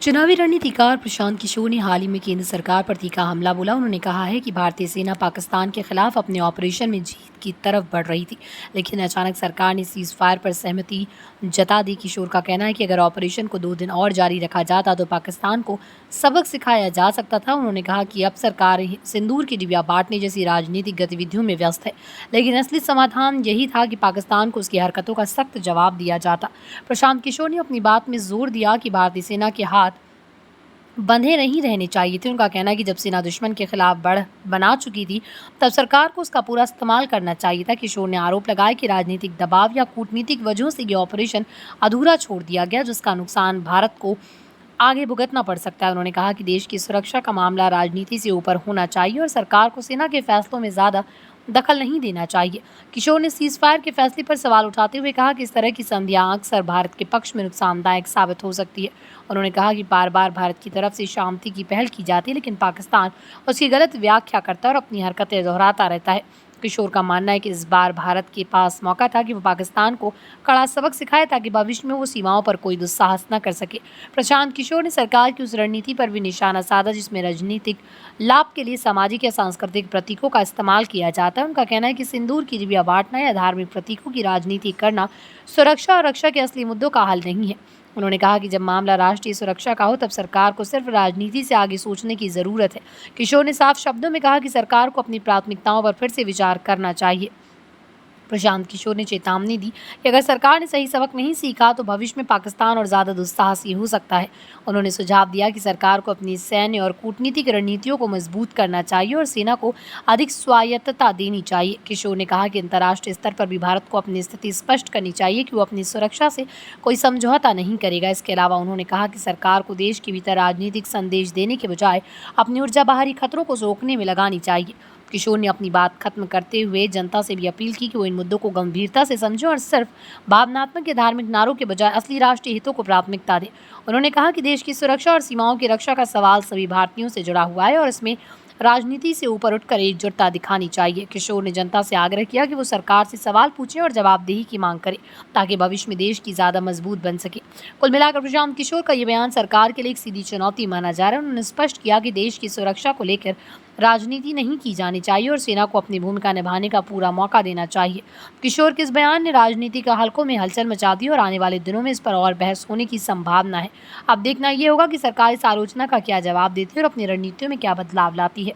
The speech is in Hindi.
चुनावी रणनीतिकार प्रशांत किशोर ने हाल ही में केंद्र सरकार पर तीखा हमला बोला। उन्होंने कहा है कि भारतीय सेना पाकिस्तान के खिलाफ अपने ऑपरेशन में जीत की तरफ बढ़ रही थी, लेकिन अचानक सरकार ने सीज फायर पर सहमति जता दी। किशोर का कहना है कि अगर ऑपरेशन को 2 दिन और जारी रखा जाता तो पाकिस्तान को सबक सिखाया जा सकता था। उन्होंने कहा कि अब सरकार सिंदूर की डिबिया बांटने जैसी राजनीतिक गतिविधियों में व्यस्त है, लेकिन असली समाधान यही था कि पाकिस्तान को उसकी हरकतों का सख्त जवाब दिया जाता। प्रशांत किशोर ने अपनी बात में जोर दिया कि भारतीय सेना के हाथ बंधे नहीं रहने चाहिए थे। उनका कहना है कि जब सेना दुश्मन के खिलाफ बढ़ बना चुकी थी, तब सरकार को उसका पूरा इस्तेमाल करना चाहिए था। किशोर ने आरोप लगाया कि राजनीतिक दबाव या कूटनीतिक वजहों से ये ऑपरेशन अधूरा छोड़ दिया गया, जिसका नुकसान भारत को आगे भुगतना पड़ सकता है। उन्होंने कहा कि देश की सुरक्षा का मामला राजनीति से ऊपर होना चाहिए और सरकार को सेना के फैसलों में ज़्यादा दखल नहीं देना चाहिए। किशोर ने सीज फायर के फैसले पर सवाल उठाते हुए कहा कि इस तरह की संधियां अक्सर भारत के पक्ष में नुकसानदायक साबित हो सकती है। उन्होंने कहा कि बार बार भारत की तरफ से शांति की पहल की जाती है, लेकिन पाकिस्तान उसकी गलत व्याख्या करता है और अपनी हरकतें दोहराता रहता है। किशोर का मानना है कि इस बार भारत के पास मौका था कि वो पाकिस्तान को कड़ा सबक सिखाए, ताकि भविष्य में वो सीमाओं पर कोई दुस्साहस न कर सके। प्रशांत किशोर ने सरकार की उस रणनीति पर भी निशाना साधा जिसमें राजनीतिक लाभ के लिए सामाजिक या सांस्कृतिक प्रतीकों का इस्तेमाल किया जाता है। उनका कहना है कि सिंदूर की डिबिया बांटना या धार्मिक प्रतीकों की राजनीति करना सुरक्षा और रक्षा के असली मुद्दों का हल नहीं है। उन्होंने कहा कि जब मामला राष्ट्रीय सुरक्षा का हो, तब सरकार को सिर्फ राजनीति से आगे सोचने की ज़रूरत है। किशोर ने साफ शब्दों में कहा कि सरकार को अपनी प्राथमिकताओं पर फिर से विचार करना चाहिए। प्रशांत किशोर ने चेतावनी दी कि अगर सरकार ने सही सबक नहीं सीखा तो भविष्य में पाकिस्तान और ज़्यादा दुस्साहसी हो सकता है। उन्होंने सुझाव दिया कि सरकार को अपनी सैन्य और कूटनीतिक रणनीतियों को मजबूत करना चाहिए और सेना को अधिक स्वायत्तता देनी चाहिए। किशोर ने कहा कि अंतर्राष्ट्रीय स्तर पर भी भारत को अपनी स्थिति स्पष्ट करनी चाहिए कि वो अपनी सुरक्षा से कोई समझौता नहीं करेगा। इसके अलावा उन्होंने कहा कि सरकार को देश के भीतर राजनीतिक संदेश देने के बजाय अपनी ऊर्जा बाहरी खतरों को रोकने में लगानी चाहिए। किशोर ने अपनी बात खत्म करते हुए जनता से भी अपील की कि वो इन मुद्दों को गंभीरता से समझें और सिर्फ भावनात्मक या धार्मिक नारों के बजाय असली राष्ट्रीय हितों को प्राथमिकता दें। उन्होंने कहा कि देश की सुरक्षा और सीमाओं की रक्षा का सवाल सभी भारतीयों से जुड़ा हुआ है और इसमें राजनीति से ऊपर उठकर एकजुटता दिखानी चाहिए। किशोर ने जनता से आग्रह किया कि वो सरकार से सवाल पूछें और जवाबदेही की मांग करें, ताकि भविष्य में देश की ज़्यादा मजबूत बन सके। कुल मिलाकर प्रशांत किशोर का ये बयान सरकार के लिए एक सीधी चुनौती माना जा रहा है। उन्होंने स्पष्ट किया कि देश की सुरक्षा को लेकर राजनीति नहीं की जानी चाहिए और सेना को अपनी भूमिका निभाने का पूरा मौका देना चाहिए। किशोर के इस बयान ने राजनीति का हलकों में हलचल मचा दी और आने वाले दिनों में इस पर और बहस होने की संभावना है। अब देखना ये होगा कि सरकार इस आलोचना का क्या जवाब देती है और अपनी रणनीतियों में क्या बदलाव लाती है।